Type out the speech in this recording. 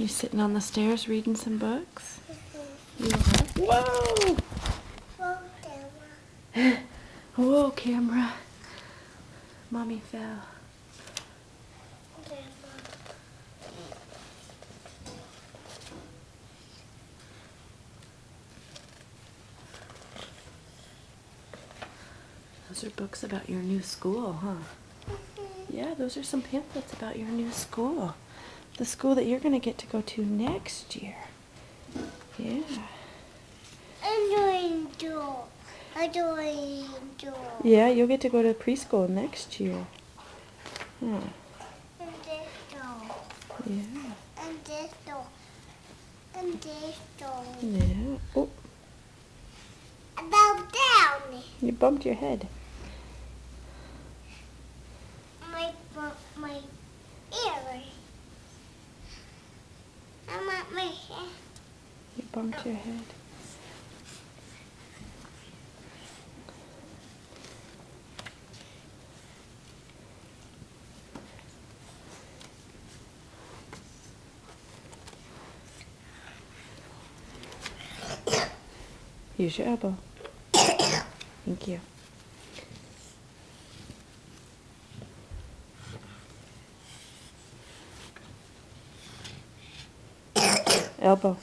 You sitting on the stairs reading some books? You are? Whoa! Whoa, camera. Mommy fell. Those are books about your new school, huh? Yeah, those are some pamphlets about your new school. The school that you're going to get to go to next year. Yeah. Yeah, you'll get to go to preschool next year. Huh. Yeah. Yeah. Oh. You bumped your head. My ear. I'm at my head. You bumped your head. Use your elbow. Thank you. Elbow.